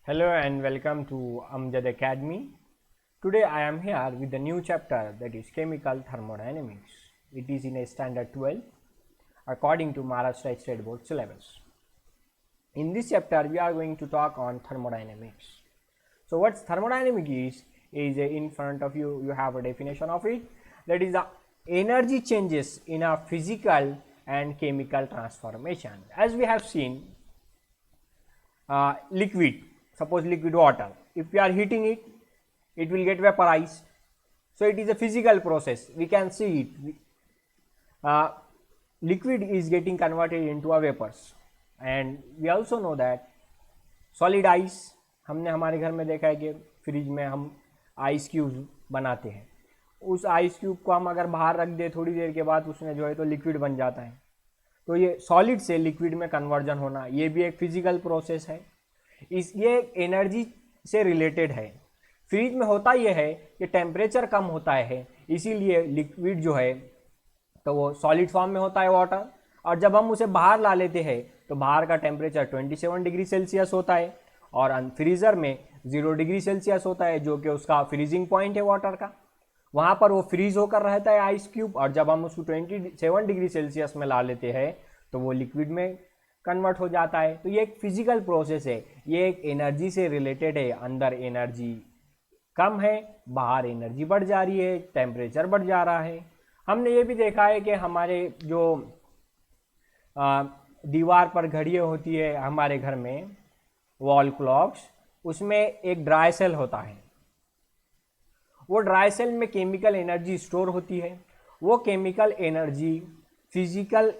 Hello and welcome to Amjad Academy. Today I am here with a new chapter, that is Chemical Thermodynamics. It is in a standard 12 according to Maharashtra State Board syllabus. In this chapter we are going to talk on thermodynamics. So what thermodynamic is in front of you, you have a definition of it, that is the energy changes in a physical and chemical transformation. As we have seen, liquid, suppose liquid water, if we are heating it, it will get vaporized. So it is a physical process, we can see it. Liquid is getting converted into a vapors, and we also know that solid ice, हमने हमारे घर में देखा है कि fridge में हम ice cube बनाते हैं, उस आइस क्यूब को हम अगर बाहर रख दे थोड़ी देर के बाद उसमें जो है तो लिक्विड बन जाता है. तो ये सॉलिड से लिक्विड में कन्वर्जन होना, ये भी एक फिजिकल प्रोसेस है. ये एनर्जी से रिलेटेड है. फ्रिज में होता ये है कि टेम्परेचर कम होता है, इसीलिए लिक्विड जो है तो वो सॉलिड फॉर्म में होता है वाटर, और जब हम उसे बाहर ला लेते हैं तो बाहर का टेम्परेचर 27 डिग्री सेल्सियस होता है और फ्रीज़र में 0 डिग्री सेल्सियस होता है, जो कि उसका फ्रीजिंग पॉइंट है वाटर का. वहाँ पर वो फ्रीज होकर रहता है आइस क्यूब, और जब हम उसको 27 डिग्री सेल्सियस में ला लेते हैं तो वो लिक्विड में कन्वर्ट हो जाता है. तो ये एक फिजिकल प्रोसेस है, ये एक एनर्जी से रिलेटेड है. अंदर एनर्जी कम है, बाहर एनर्जी बढ़ जा रही है, टेम्परेचर बढ़ जा रहा है. हमने ये भी देखा है कि हमारे जो दीवार पर घड़ियाँ होती है हमारे घर में, वॉल क्लॉक्स, उसमें एक ड्राई सेल होता है. वो ड्राई सेल में केमिकल एनर्जी स्टोर होती है. वो केमिकल एनर्जी फिजिकल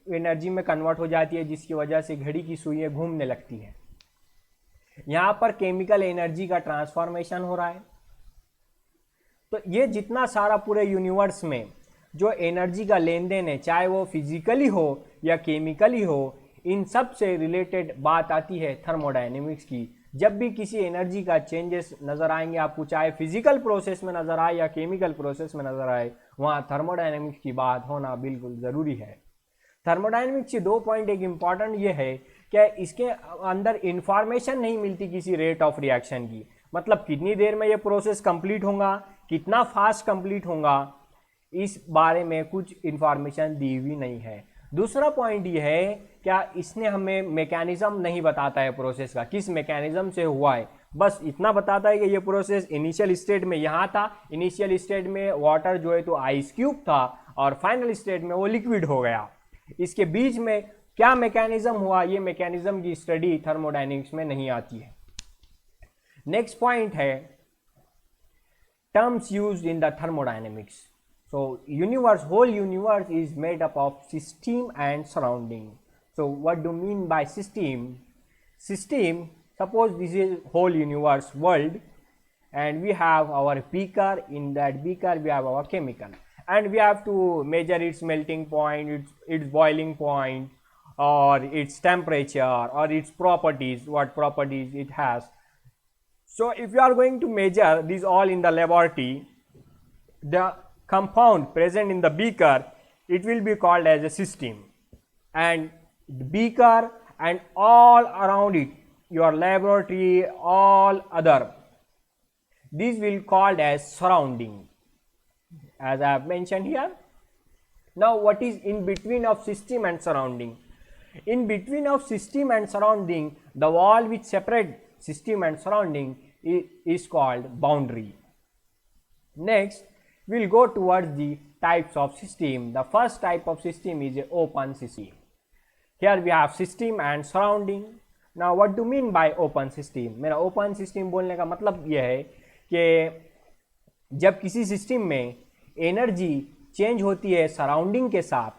एनर्जी में कन्वर्ट हो जाती है, जिसकी वजह से घड़ी की सुइयां घूमने लगती हैं. यहाँ पर केमिकल एनर्जी का ट्रांसफॉर्मेशन हो रहा है. तो ये जितना सारा पूरे यूनिवर्स में जो एनर्जी का लेन देन है, चाहे वो फिजिकली हो या केमिकली हो, इन सब से रिलेटेड बात आती है थर्मोडायनेमिक्स की. जब भी किसी एनर्जी का चेंजेस नज़र आएंगे आपको, चाहे फिजिकल प्रोसेस में नज़र आए या केमिकल प्रोसेस में नज़र आए, वहाँ थर्मोडायनेमिक्स की बात होना बिल्कुल ज़रूरी है. थर्मोडायनेमिक्स के 2 पॉइंट एक इम्पॉर्टेंट ये है कि इसके अंदर इंफॉर्मेशन नहीं मिलती किसी रेट ऑफ रिएक्शन की, मतलब कितनी देर में ये प्रोसेस कंप्लीट होगा, कितना फास्ट कंप्लीट होगा, इस बारे में कुछ इंफॉर्मेशन दी हुई नहीं है. दूसरा पॉइंट ये है, क्या इसने हमें मैकेनिज्म नहीं बताता है प्रोसेस का, किस मैकेनिज्म से हुआ है. बस इतना बताता है कि ये प्रोसेस इनिशियल स्टेट में यहाँ था, इनिशियल स्टेट में वाटर जो है तो आइस क्यूब था, और फाइनल स्टेट में वो लिक्विड हो गया. इसके बीच में क्या मैकेनिज्म हुआ, ये मैकेनिज्म की स्टडी थर्मोडायनेमिक्स में नहीं आती है. नेक्स्ट पॉइंट है terms used in the thermodynamics. So whole universe is made up of system and surrounding. So what do you mean by system? System, suppose this is whole universe world, and we have our beaker. In that beaker we have our chemical, and we have to measure its melting point, its boiling point, or its temperature, or its properties, what properties it has. So if you are going to measure these all in the laboratory, the compound present in the beaker, it will be called as a system, and the beaker and all around it, your laboratory, all other, these will called as surrounding, as I have mentioned here. Now what is in between of system and surrounding? In between of system and surrounding, the wall which separate system and surrounding is called boundary. Next we will go towards the types of system. The first type of system is an open system. Here we have system and surrounding. Now what do you mean by open system? मेरा open system बोलने का मतलब यह है कि जब किसी system में एनर्जी चेंज होती है सराउंडिंग के साथ,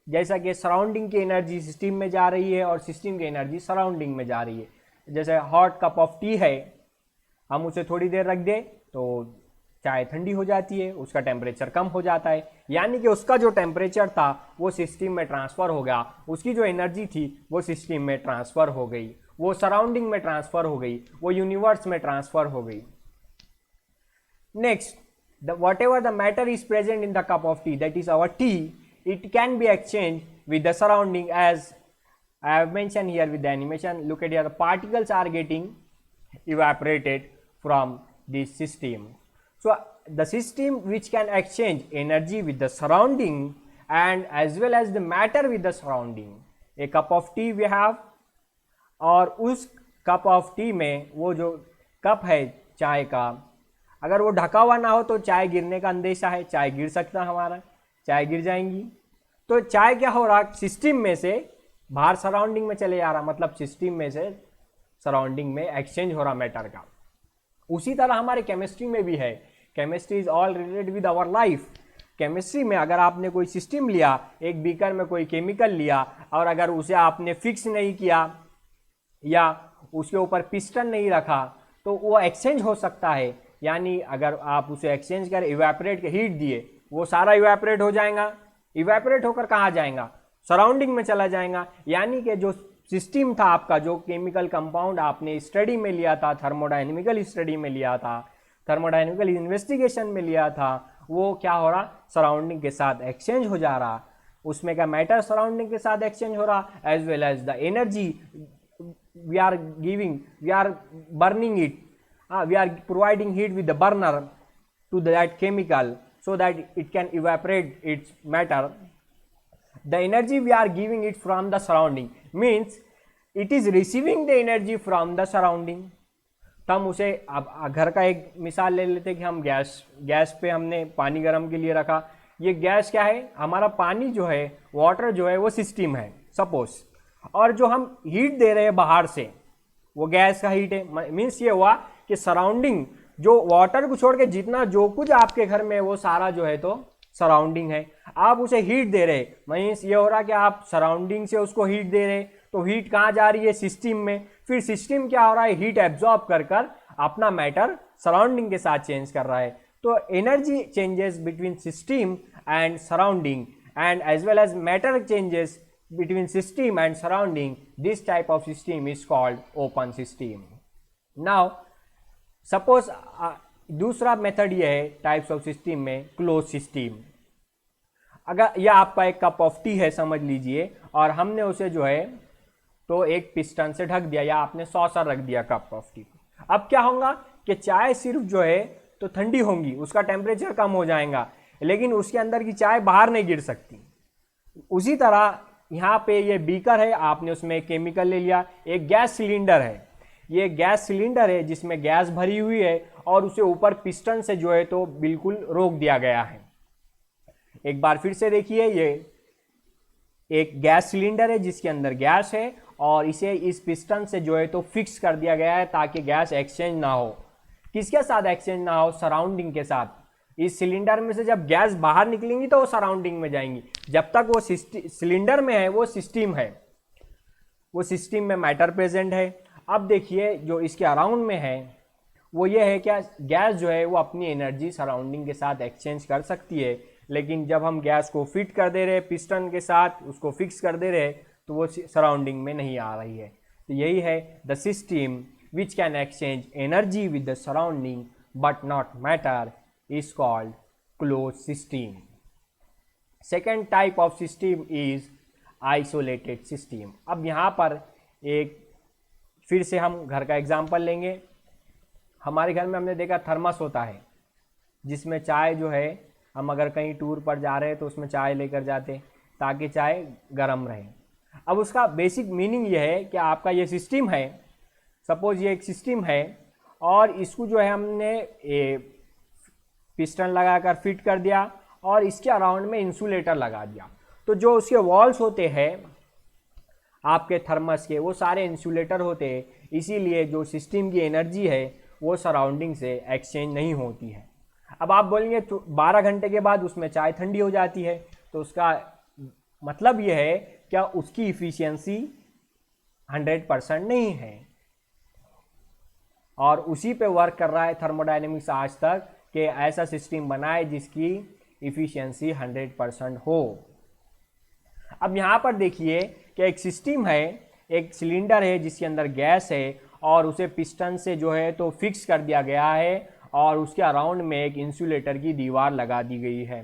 जैसा कि सराउंडिंग की एनर्जी सिस्टम में जा रही है और सिस्टम की एनर्जी सराउंडिंग में जा रही है. जैसे हॉट कप ऑफ टी है, हम उसे थोड़ी देर रख दें तो चाय ठंडी हो जाती है, उसका टेम्परेचर कम हो जाता है, यानी कि उसका जो टेम्परेचर था वो सिस्टम में ट्रांसफ़र हो गया, उसकी जो एनर्जी थी वो सिस्टम में ट्रांसफ़र हो गई, वो सराउंडिंग में ट्रांसफ़र हो गई, वो यूनिवर्स में ट्रांसफ़र हो गई. Next, whatever the matter is present in the cup of tea, that is our tea, it can be exchanged with the surrounding I have mentioned here with the animation. Look at here, the particles are getting evaporated from this system. So the system which can exchange energy with the surrounding and as well as the matter with the surrounding. A cup of tea we have, और उस cup of T में वो जो cup है चाय का, अगर वो ढका हुआ ना हो तो चाय गिरने का अंदेशा है, चाय गिर सकता है, हमारा चाय गिर जाएंगी। तो चाय क्या हो रहा, सिस्टम में से बाहर सराउंडिंग में चले जा रहा, मतलब सिस्टम में से सराउंडिंग में एक्सचेंज हो रहा मैटर का। उसी तरह हमारे केमिस्ट्री में भी है। Chemistry is all related with our life. Chemistry में अगर आपने कोई सिस्टम लिया, एक बीकर में कोई केमिकल लिया, और अगर उसे आपने फिक्स नहीं किया या उसके ऊपर पिस्टन नहीं रखा तो वो एक्सचेंज हो सकता है। यानी अगर आप उसे एक्सचेंज कर इवेपोरेट के हीट दिए, वो सारा इवेपोरेट हो जाएगा। इवेपोरेट होकर कहाँ जाएगा, सराउंडिंग में चला जाएगा। यानी कि जो सिस्टम था आपका, जो केमिकल कंपाउंड आपने स्टडी में लिया था, थर्मोडायनेमिकल स्टडी में लिया था, थर्मोडायनेमिकल इन्वेस्टिगेशन में लिया था, वो क्या हो रहा, सराउंडिंग के साथ एक्सचेंज हो जा रहा। उसमें का मैटर सराउंडिंग के साथ एक्सचेंज हो रहा, as well as the energy we are giving, we are burning it, we are providing heat with the burner to that chemical so that it can evaporate its matter. The energy we are giving it from the surrounding, means it is receiving the energy from the surrounding. तो हम उसे, अब घर का एक मिसाल ले लेते हैं कि हम गैस पे हमने पानी गर्म के लिए रखा। ये गैस क्या है, हमारा पानी जो है, वाटर जो है वो सिस्टम है सपोज, और जो हम हीट दे रहे हैं बाहर से वो गैस का हीट है। मीन्स ये हुआ कि सराउंडिंग जो वाटर को छोड़ के जितना जो कुछ आपके घर में है वो सारा जो है तो सराउंडिंग है। आप उसे हीट दे रहे, मीन्स ये हो रहा कि आप सराउंडिंग से उसको हीट दे रहे, तो हीट कहाँ जा रही है, सिस्टम में। फिर सिस्टम क्या हो रहा है, हीट एब्जॉर्ब कर कर अपना मैटर सराउंडिंग के साथ चेंज कर रहा है। तो energy changes between system and surrounding and as well as matter changes between system and surrounding. This type of system is called open system. Now suppose दूसरा मेथड ये है टाइप्स ऑफ सिस्टम में, close system. अगर यह आपका एक cup of T है समझ लीजिए, और हमने उसे जो है तो एक पिस्टन से ढक दिया या आपने सॉसर रख दिया कप ऑफ टी। अब क्या होगा कि चाय सिर्फ जो है तो ठंडी होंगी, उसका टेम्परेचर कम हो जाएगा, लेकिन उसके अंदर की चाय बाहर नहीं गिर सकती। उसी तरह यहाँ पे ये बीकर है, आपने उसमें केमिकल ले लिया। एक गैस सिलेंडर है, ये गैस सिलेंडर है जिसमें गैस भरी हुई है, और उसे ऊपर पिस्टन से जो है तो बिल्कुल रोक दिया गया है। एक बार फिर से देखिए, ये एक गैस सिलेंडर है जिसके अंदर गैस है, और इसे इस पिस्टन से जो है तो फिक्स कर दिया गया है ताकि गैस एक्सचेंज ना हो। किसके साथ एक्सचेंज ना हो, सराउंडिंग के साथ। इस सिलेंडर में से जब गैस बाहर निकलेंगी तो वो सराउंडिंग में जाएंगी। जब तक वो सिलेंडर में है वो सिस्टम है, वो सिस्टम में मैटर प्रेजेंट है। अब देखिए जो इसके अराउंड में है वो ये है, क्या गैस जो है वो अपनी एनर्जी सराउंडिंग के साथ एक्सचेंज कर सकती है, लेकिन जब हम गैस को फिट कर दे रहे पिस्टन के साथ, उसको फिक्स कर दे रहे, तो वो सराउंडिंग में नहीं आ रही है। तो यही है the system which can exchange energy with the surrounding but not matter is called closed system. Second type of system is isolated system. अब यहाँ पर एक फिर से हम घर का एग्जाम्पल लेंगे। हमारे घर में हमने देखा थर्मस होता है जिसमें चाय जो है, हम अगर कहीं टूर पर जा रहे हैं तो उसमें चाय लेकर जाते ताकि चाय गर्म रहे। अब उसका बेसिक मीनिंग ये है कि आपका ये सिस्टम है, सपोज ये एक सिस्टम है, और इसको जो है हमने पिस्टन लगाकर फिट कर दिया और इसके अराउंड में इंसुलेटर लगा दिया। तो जो उसके वॉल्स होते हैं आपके थर्मस के, वो सारे इंसुलेटर होते हैं, इसीलिए जो सिस्टम की एनर्जी है वो सराउंडिंग से एक्सचेंज नहीं होती है। अब आप बोलेंगे तो 12 घंटे के बाद उसमें चाय ठंडी हो जाती है, तो उसका मतलब ये है क्या उसकी इफिशियंसी 100% नहीं है, और उसी पे वर्क कर रहा है थर्मोडायनेमिक्स आज तक कि ऐसा सिस्टम बनाए जिसकी इफिशियंसी 100% हो। अब यहाँ पर देखिए कि एक सिस्टम है, एक सिलेंडर है जिसके अंदर गैस है, और उसे पिस्टन से जो है तो फिक्स कर दिया गया है, और उसके अराउंड में एक इंसुलेटर की दीवार लगा दी गई है।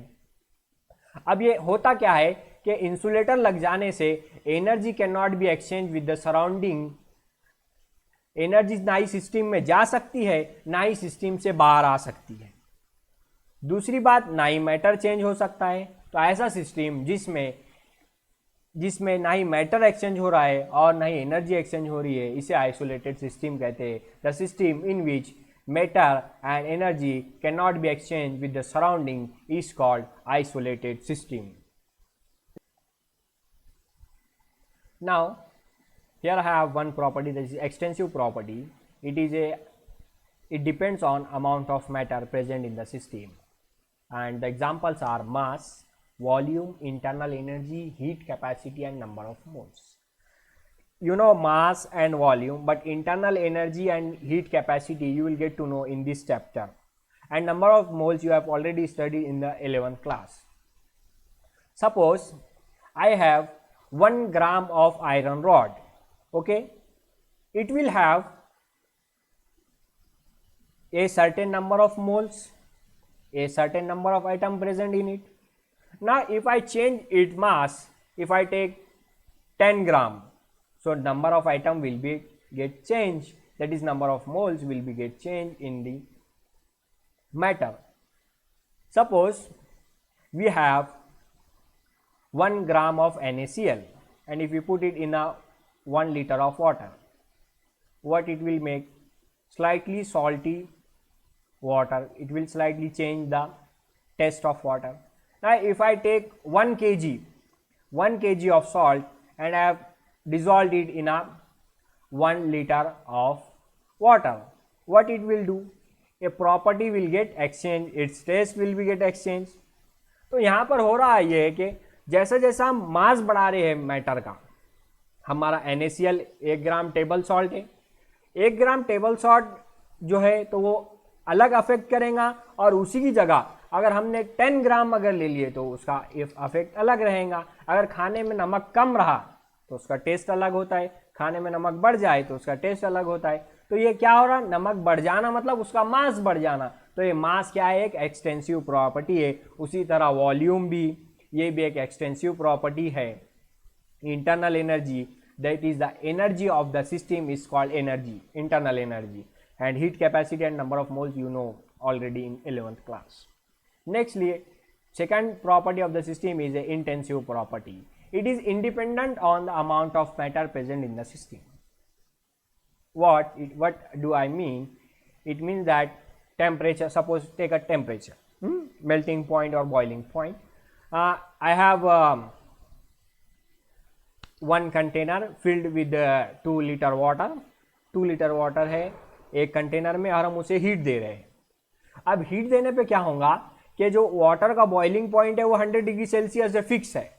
अब ये होता क्या है कि इंसुलेटर लग जाने से energy can not be exchange with the surrounding, energy ना ही सिस्टम में जा सकती है ना ही सिस्टम से बाहर आ सकती है। दूसरी बात, ना ही मैटर चेंज हो सकता है। तो ऐसा सिस्टम जिसमें ना ही मैटर एक्सचेंज हो रहा है और ना ही एनर्जी एक्सचेंज हो रही है, इसे आइसोलेटेड सिस्टम कहते हैं। The system in which matter and energy can not be exchange with the surrounding is called isolated system. Now here I have one property, that is extensive property. It depends on amount of matter present in the system, and the examples are mass, volume, internal energy, heat capacity and number of moles. You know mass and volume, but internal energy and heat capacity you will get to know in this chapter, and number of moles you have already studied in the 11th class. Suppose I have 1 gram of iron rod. Okay, it will have a certain number of moles, a certain number of atom present in it. Now if I change its mass, if I take 10 gram, so number of atom will be get changed, that is number of moles will be get changed in the matter. Suppose we have 1 gram of NaCl, and if we put it in a 1 liter of water, what it will make? Slightly salty water. It will slightly change the taste of water. Now if I take 1 kg of salt and I have dissolved it in a 1 liter of water, what it will do? A property will get exchanged, its taste will be get exchanged. तो यहाँ पर हो रहा है ये कि जैसा जैसा हम मास बढ़ा रहे हैं मैटर का, हमारा NaCl 1 ग्राम टेबल सॉल्ट है, 1 ग्राम टेबल सॉल्ट जो है तो वो अलग अफेक्ट करेगा, और उसी की जगह अगर हमने 10 ग्राम अगर ले लिए तो उसका अफेक्ट अलग रहेगा। अगर खाने में नमक कम रहा तो उसका टेस्ट अलग होता है, खाने में नमक बढ़ जाए तो उसका टेस्ट अलग होता है। तो ये क्या हो रहा, नमक बढ़ जाना मतलब उसका मास बढ़ जाना। तो ये मास क्या है, एक एक्सटेंसिव प्रॉपर्टी है। उसी तरह वॉल्यूम भी, ये भी एक एक्सटेंसिव प्रॉपर्टी है। internal energy, that is the energy of the system, is called energy, internal energy, and heat capacity and number of moles you know already in 11th class. Nextly, second property of the system is a intensive property. It is independent on the amount of matter present in the system. What do I mean? It means that temperature, suppose take a temperature, melting point or boiling point. I have one container filled with 2 liter water. 2 liter water है एक container में और हम उसे heat दे रहे हैं। अब heat देने पे क्या होगा कि जो वाटर का बॉइलिंग पॉइंट है वो 100 डिग्री सेल्सियस से फिक्स है,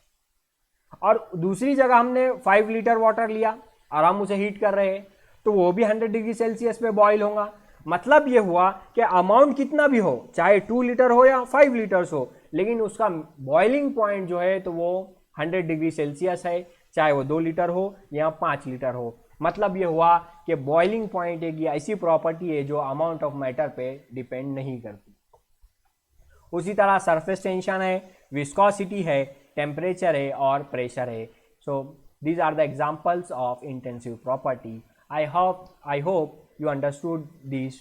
और दूसरी जगह हमने 5 लीटर वाटर लिया और हम उसे हीट कर रहे हैं तो वो भी 100 डिग्री सेल्सियस पे बॉइल होगा। मतलब ये हुआ कि अमाउंट कितना भी हो, चाहे 2 लीटर हो या 5 लीटर्स हो, लेकिन उसका बॉइलिंग पॉइंट जो है तो वो 100 डिग्री सेल्सियस है, चाहे वो 2 लीटर हो या 5 लीटर हो। मतलब ये हुआ कि बॉइलिंग पॉइंट एक ऐसी प्रॉपर्टी है जो अमाउंट ऑफ मैटर पे डिपेंड नहीं करती। उसी तरह सरफेस टेंशन है, विस्कोसिटी है, टेम्परेचर है और प्रेशर है। So these are the examples of intensive property. I hope you understood this.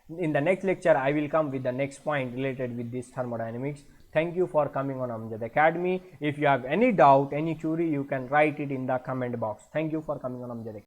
In the next lecture I will come with the next point related with this thermodynamics. Thank you for coming on Amjad Academy. If you have any doubt, any query, you can write it in the comment box. Thank you for coming on Amjad Academy.